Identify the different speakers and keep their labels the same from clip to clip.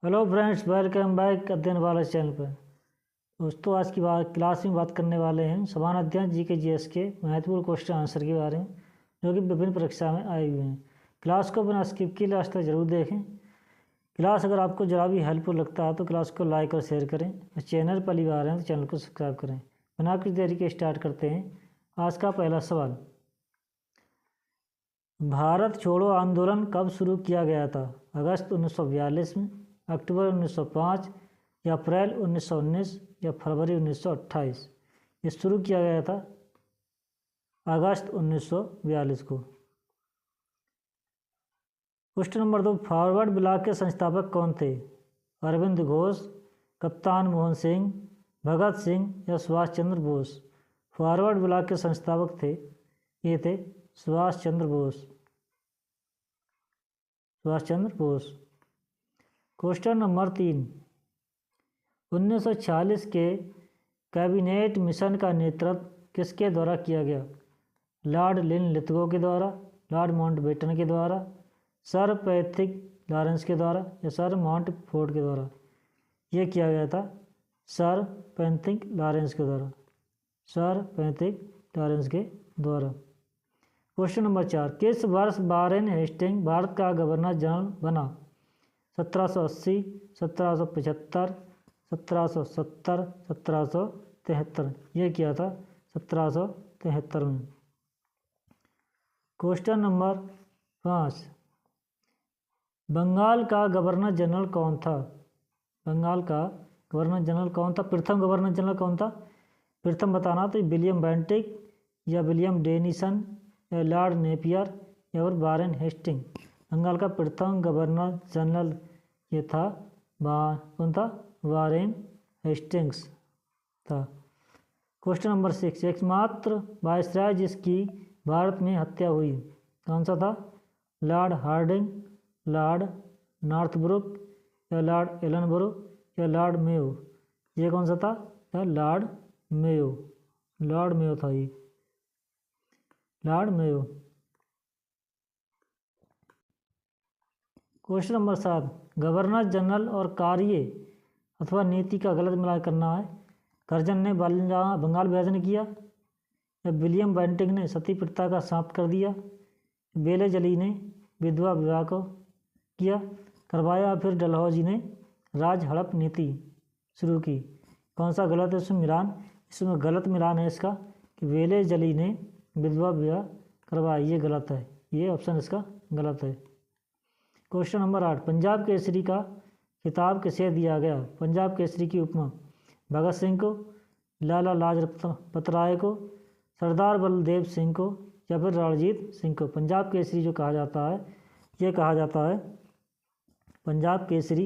Speaker 1: Hello friends, welcome back अध्ययन वाला channel पर। दोस्तों, आज की क्लास में बात करने वाले हैं समान अध्ययन जीके जीएस के महत्वपूर्ण क्वेश्चन आंसर के बारे में जो कि विभिन्न परीक्षा में आए हुए हैं। क्लास को बिना स्किप किए लास्ट तक जरूर देखें। क्लास अगर आपको जरा भी हेल्पफुल लगता है तो क्लास को लाइक और शेयर करें और चैनल पहली बार हैं तो चैनल को सब्सक्राइब करें। बिना किसी देरी के स्टार्ट करते हैं। आज का पहला सवाल, भारत छोड़ो आंदोलन कब शुरू किया गया था? अगस्त 1942 में, अक्टूबर 1905 या अप्रैल 1919 या फरवरी 1928? ये शुरू किया गया था अगस्त 1942 को। क्वेश्चन नंबर 2, फॉरवर्ड ब्लॉक के संस्थापक कौन थे? अरविंद घोष, कप्तान मोहन सिंह, भगत सिंह या सुभाष चंद्र बोस? फॉरवर्ड ब्लॉक के संस्थापक थे, ये थे सुभाष चंद्र बोस। सुभाष चंद्र बोस। क्वेश्चन नंबर 3, 1946 के कैबिनेट मिशन का नेतृत्व किसके द्वारा किया गया? लॉर्ड लिनलिथगो के द्वारा, लॉर्ड माउंटबेटन के द्वारा, सर पैट्रिक लॉरेंस के द्वारा या सर माउंटफोर्ड के द्वारा? यह किया गया था सर पैट्रिक लॉरेंस के द्वारा। सर पैट्रिक लॉरेंस के द्वारा। क्वेश्चन नंबर 4, किस वर्ष वारेन हेस्टिंग भारत का गवर्नर जनरल बना? 1780, 1775, 1770, 1773? यह किया था 1773 में। क्वेश्चन नंबर 5, बंगाल का गवर्नर जनरल कौन था? बंगाल का गवर्नर जनरल कौन था? प्रथम गवर्नर जनरल कौन था? प्रथम बताना तो विलियम बेंटिक या विलियम डेनिसन या लॉर्ड नेपियर या और वारेन हेस्टिंग? बंगाल का प्रथम गवर्नर जनरल ये था कौन था? वारेन हेस्टिंग्स था। क्वेश्चन नंबर 6, एकमात्र वायसराय जिसकी भारत में हत्या हुई कौन सा था? लॉर्ड हार्डिंग, लॉर्ड नॉर्थब्रुक या लॉर्ड एलनबरो या लॉर्ड मेयो? ये कौन सा था? Lord Mayo. लॉर्ड मेयो था ये, Lord Mayo. Question number 7, governor general और कार्य अथवा नीति का गलत मिलान करना है। कर्जन ने बंगाल विभाजन किया या विलियम बेंटिक ने सती प्रथा का समाप्त कर दिया? बेले जली ने विधवा विवाह को किया करवाया, फिर डलहौजी ने राज हड़प नीति शुरू की? कौन सा गलत है इसमें मिलान? इसमें गलत मिलान है इसका कि बेले जली ने विधवा विवाह करवाया, ये गलत है। ये ऑप्शन इसका गलत है। क्वेश्चन नंबर 8, पंजाब केसरी का खिताब किसे दिया गया? पंजाब केसरी की उपमा भगत सिंह को, लाला लाजपत राय को, सरदार बलदेव सिंह को या फिर रणजीत सिंह को? पंजाब केसरी जो कहा जाता है, ये कहा जाता है पंजाब केसरी,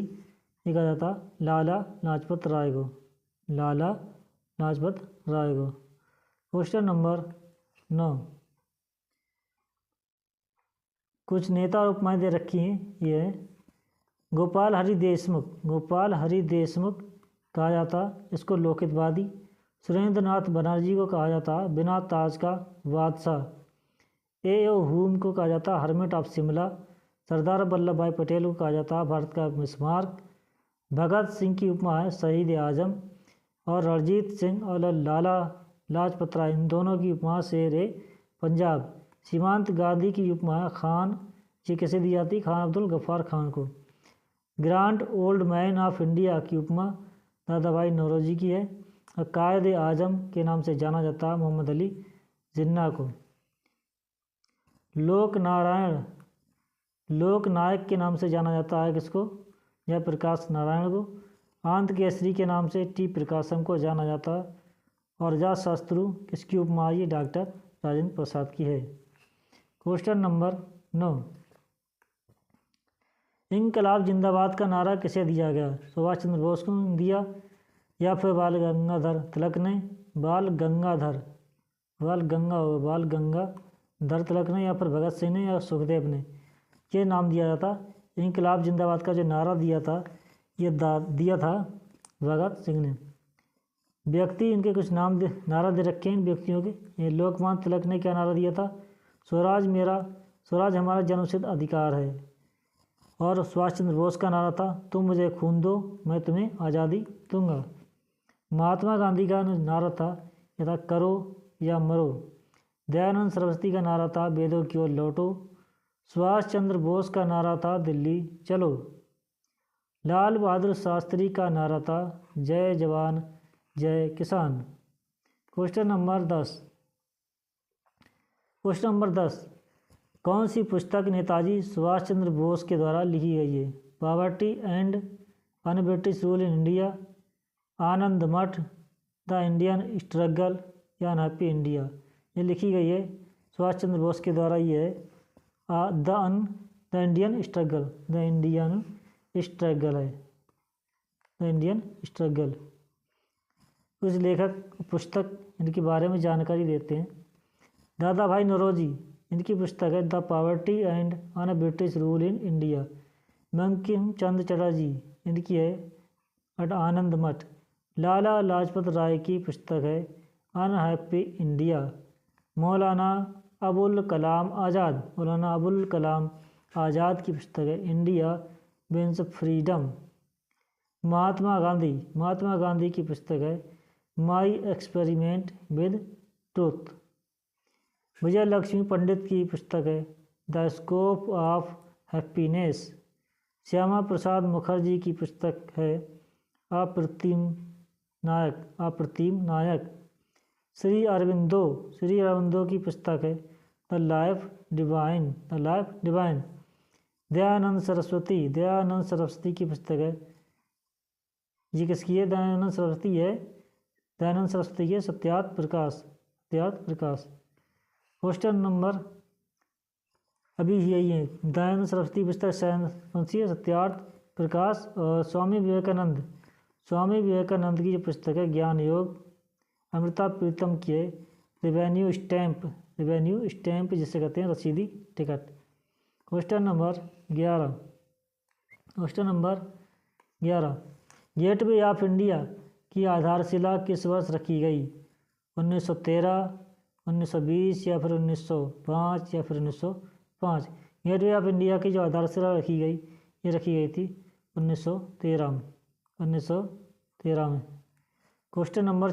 Speaker 1: ये कहा जाता है लाला लाजपत राय को। लाला लाजपत राय को। क्वेश्चन नंबर 9, कुछ नेता और उपमाएं दे रखी हैं। ये है गोपाल हरि देशमुख। गोपाल हरि देशमुख कहा जाता, इसको लोकहितवादी। सुरेंद्र नाथ बनर्जी को कहा जाता बिना ताज का बादशाह। ए ओ हुम को कहा जाता हर्मिट ऑफ शिमला। सरदार वल्लभ भाई पटेल को कहा जाता भारत का मिसमार्क। भगत सिंह की उपमा है शहीद आजम। और रणजीत सिंह और लाला लाजपत राय, इन दोनों की उपमा शेर ए पंजाब। सीमांत गांधी की उपमा है खान। ये किसे दी जाती? खान अब्दुल गफ्फार खान को। Grand old man of India की उपमा दादा भाई नौरोजी की है। और कायदे आजम के नाम से जाना जाता है मोहम्मद अली जिन्ना को। लोकनायक के नाम से जाना जाता है किसको? जयप्रकाश नारायण को। आंध्र केसरी के नाम से टी प्रकाशम को जाना जाता है। और जात शत्रु किसकी उपमा है? डॉक्टर राजेंद्र प्रसाद की है। क्वेश्चन नंबर 9, इनकलाब जिंदाबाद का नारा किसे दिया गया? सुभाष चंद्र बोस को दिया या फिर बाल गंगाधर तिलक ने? बाल गंगाधर तिलक ने या फिर भगत सिंह ने या सुखदेव ने? ये नाम दिया जाता। इनकलाब जिंदाबाद का जो नारा दिया था, ये दिया था भगत सिंह ने। व्यक्ति, इनके कुछ नारा दे रखे हैं इन व्यक्तियों के। ये लोकमान्य तिलक ने क्या नारा दिया था? स्वराज हमारा जन्मसिद्ध अधिकार है। और सुभाष चंद्र बोस का नारा था तुम मुझे खून दो मैं तुम्हें आज़ादी दूंगा। महात्मा गांधी का नारा था यह था करो या मरो। दयानंद सरस्वती का नारा था वेदों की ओर लौटो। सुभाष चंद्र बोस का नारा था दिल्ली चलो। लाल बहादुर शास्त्री का नारा था जय जवान जय किसान। क्वेश्चन नंबर 10 कौन सी पुस्तक नेताजी सुभाष चंद्र बोस के द्वारा लिखी गई है? Poverty and un-British rule in India, Anand Math, the Indian struggle या अनहैप्पी इंडिया। ये लिखी गई है सुभाष चंद्र बोस के द्वारा। ये है the Indian struggle, the Indian struggle है, द इंडियन स्ट्रगल। कुछ लेखक पुस्तक इनके बारे में जानकारी देते हैं। दादा भाई नौरोजी इनकी पुस्तक है the poverty and un-British rule in India. Bankim Chandra Chatterjee इनकी है आनंद मठ। लाला लाजपत राय की पुस्तक है अनहैप्पी इंडिया। मौलाना अबुल कलाम आज़ाद की पुस्तक है India wins freedom. Mahatma Gandhi की पुस्तक है my experiment with truth. Vijay Lakshmi Pandit की पुस्तक है the scope of happiness. Shyama Prasad Mukherjee की पुस्तक है अप्रतिम नायक। श्री अरविंदो की पुस्तक है the life divine. Dayanand Saraswati की पुस्तक है, ये किसकी है? दयानंद सरस्वती है सत्यार्थ प्रकाश। क्वेश्चन नंबर अभी यही है। दयानंद सरस्वती पुस्तक कौन सी है? सत्यार्थ प्रकाश। और स्वामी विवेकानंद की जो पुस्तक है ज्ञान योग। अमृता प्रीतम की है रेवेन्यू स्टैम्प जिसे कहते हैं रसीदी ticket. Question number 11 gateway of India की आधारशिला किस वर्ष रखी गई? 1913, 1920 या फिर 1905 या फिर 1905। गेटवे ऑफ इंडिया की जो आधारशिला रखी गई ये रखी गई थी 1913 में। क्वेश्चन नंबर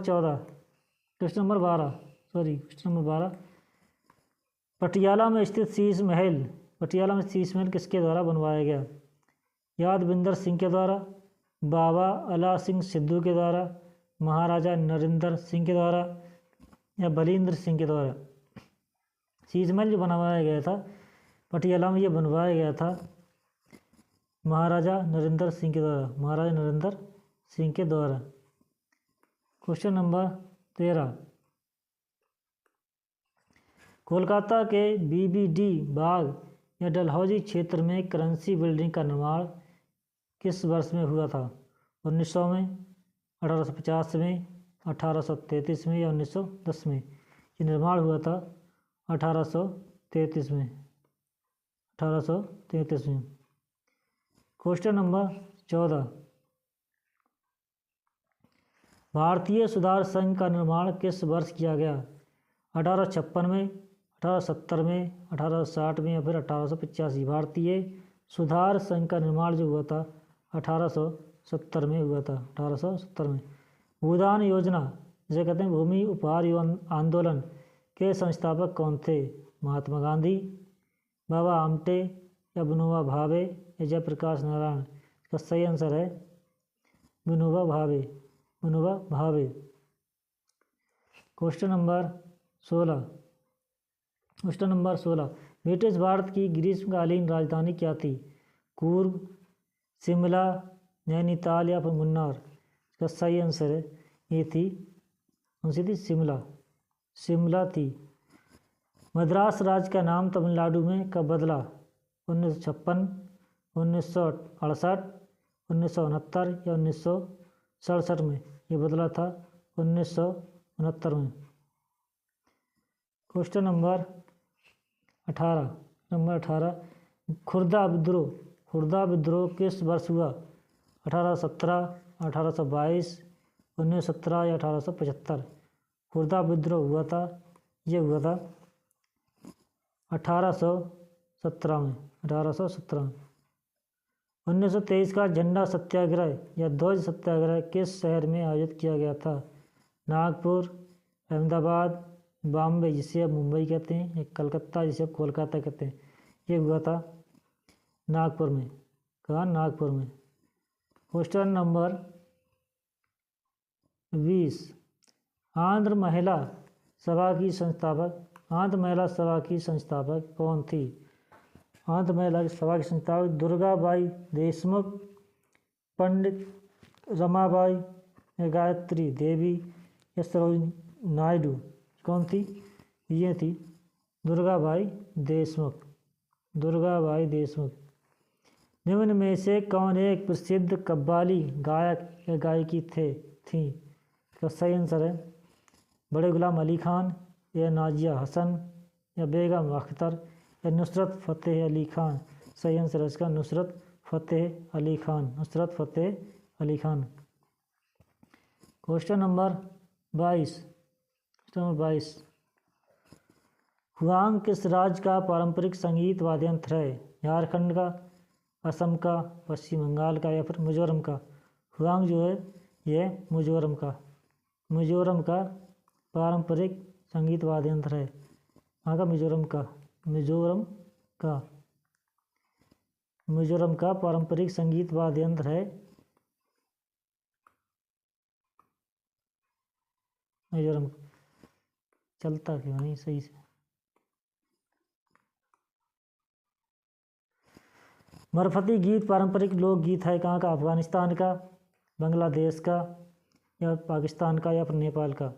Speaker 1: 12 पटियाला में स्थित शीश महल किसके द्वारा बनवाया गया? यादविंदर सिंह के द्वारा, बाबा अला सिंह सिद्धू के द्वारा, महाराजा नरेंद्र सिंह के द्वारा या बलिंद्र सिंह के द्वारा। शीश महल जो बनवाया गया था पटियाला में, ये बनवाया गया था महाराजा नरेंद्र सिंह के द्वारा। क्वेश्चन नंबर 13 कोलकाता के बीबीडी बाग या डलहौजी क्षेत्र में करेंसी बिल्डिंग का निर्माण किस वर्ष में हुआ था? 1900 में, 1850 में, 1833 में या 1910 में? ये निर्माण हुआ था 1833 में। क्वेश्चन नंबर 14 भारतीय सुधार संघ का निर्माण किस वर्ष किया गया? 1856 में, 1870 में, 1860 में या फिर 1885? भारतीय सुधार संघ का निर्माण जो हुआ था 1870 में हुआ था। 1870 में। भूदान योजना जिसे कहते हैं भूमि उपहार आंदोलन के संस्थापक कौन थे? महात्मा गांधी, बाबा आमटे या विनोबा भावे या जयप्रकाश नारायण? इसका सही आंसर है Vinoba Bhave. Question number 16 British Bharat की ग्रीष्मकालीन राजधानी क्या थी? कूर्ग, शिमला, नैनीताल या फिर मुन्नार? इसका सही आंसर है ये थी कौन सी थी? शिमला थी। मद्रास राज्य का नाम तमिलनाडु में कब बदला? 1956, 1968, 1969 या 1967 में? ये बदला था 1969 में। क्वेश्चन नंबर 18 खुर्दा विद्रोह किस वर्ष हुआ? 1817, 1822, 1917 या 1875? खुर्दा विद्रोह हुआ था 1817 में। 1923 का झंडा सत्याग्रह या ध्वज सत्याग्रह किस शहर में आयोजित किया गया था? नागपुर, अहमदाबाद, बॉम्बे जिसे अब मुंबई कहते हैं, या कलकत्ता जिसे अब कोलकाता कहते हैं। ये हुआ था नागपुर में। कहाँ? नागपुर में। क्वेश्चन नंबर 20, आंध्र महिला सभा की संस्थापक कौन थी? आंध्र महिला सभा की संस्थापक दुर्गाबाई देशमुख, पंडित रमाबाई, गायत्री देवी या सरोजिनी नायडू? कौन थी? ये थी दुर्गाबाई देशमुख। निम्न में से कौन एक प्रसिद्ध कव्वाली गायक या गायकी थी? तो सही आंसर है बड़े गुलाम अली खान या नाजिया हसन या बेगम अख्तर या नुसरत फ़तेह अली खान। सही आंसर है इसका Nusrat Fateh Ali Khan. Question number 22, Huang किस राज्य का पारंपरिक संगीत वाद्य यंत्र है? झारखंड का, असम का, पश्चिम बंगाल का या फिर मिजोरम का? हुआंग जो है यह मिजोरम का पारंपरिक संगीत वाद्य यंत्र है। वहाँ का मिजोरम का पारंपरिक संगीत वाद्य यंत्र है मिजोरम। चलता क्यों नहीं सही से? मरफती गीत पारंपरिक लोकगीत है कहाँ का? अफगानिस्तान का, बांग्लादेश का या पाकिस्तान का या फिर नेपाल का?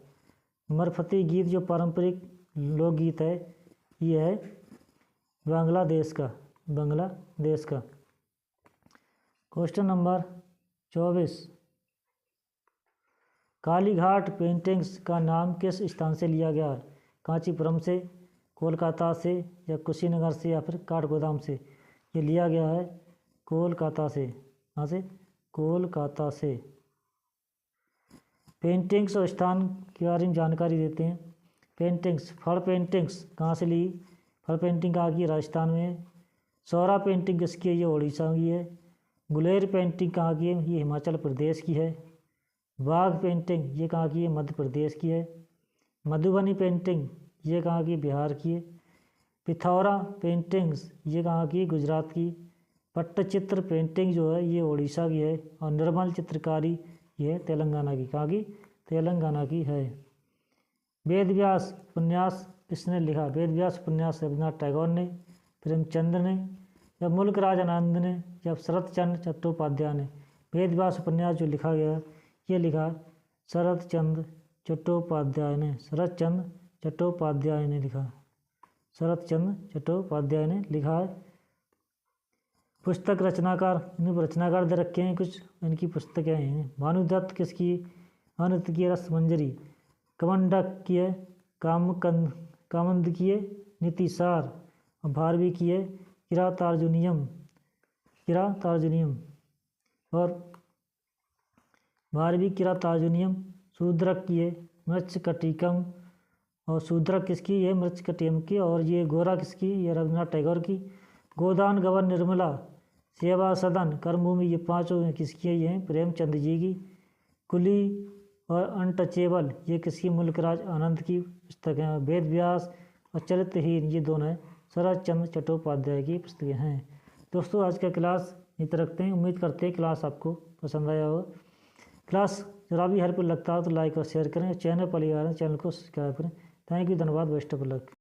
Speaker 1: मरफती गीत जो पारंपरिक लोकगीत है ये है बांग्लादेश का। क्वेश्चन नंबर 24, कालीघाट पेंटिंग्स का नाम किस स्थान से लिया गया? कांचीपुरम से, कोलकाता से या कुशीनगर से या फिर काठगोदाम से? ये लिया गया है कोलकाता से। कहाँ से? कोलकाता से। पेंटिंग्स और स्थान के बारे में जानकारी देते हैं। फड़ पेंटिंग्स कहाँ से ली? फड़ पेंटिंग कहाँ की? राजस्थान में। सौरा पेंटिंग किसकी है? ये उड़ीसा की है। गुलेर पेंटिंग कहाँ की है? ये हिमाचल प्रदेश की है। बाघ पेंटिंग ये कहाँ की है? मध्य प्रदेश की है। मधुबनी पेंटिंग ये कहाँ की? बिहार की है। पिथौरा पेंटिंग्स ये कहाँ की? गुजरात की। पट्टचित्र पेंटिंग जो है ये उड़ीसा की है। और निर्मल चित्रकारी ये तेलंगाना की। कहाँ की? तेलंगाना की है। वेदव्यास उपन्यास किसने लिखा? वेदव्यास उपन्यास रविन्द्रनाथ टैगोर ने, प्रेमचंद ने या मुल्कराज आनंद ने या शरत चंद्र चट्टोपाध्याय ने? वेदव्यास उपन्यास जो लिखा गया ये लिखा शरत चंद्र चट्टोपाध्याय ने लिखा है। पुस्तक रचनाकार दे रखे हैं कुछ इनकी पुस्तकें हैं। भानुदत्त किसकी? भानुदत्त की रसमंजरी। कमंडक की है कामंद की है नीतिसार। और भारवी की है किरातार्जुनियम। और भारवी किरातार्जुनियम। शूद्रक की है मृच्छकटिकम। और शूद्रक किसकी? ये मृच्छकटिकम की। और ये गोरा किसकी? ये रविन्द्रनाथ टैगोर की। गोदान, गबन, निर्मला, सेवा सदन, कर्मभूमि ये पांचों किसकी है? ये हैं प्रेमचंद जी की। कुली और अनटचेबल ये किसकी? मुल्कराज आनंद की पुस्तकें हैं। वेदव्यास और चरित्रहीन ये दोनों हैं शरत चंद्र चट्टोपाध्याय की पुस्तकें हैं। दोस्तों आज का क्लास इतना रखते हैं। उम्मीद करते हैं क्लास आपको पसंद आया होगा। क्लास जरा भी हेल्पफुल लगता है तो लाइक और शेयर करें। चैनल पर चैनल को सब्सक्राइब करें। थैंक यू, धन्यवाद, बेस्ट ऑफ लक।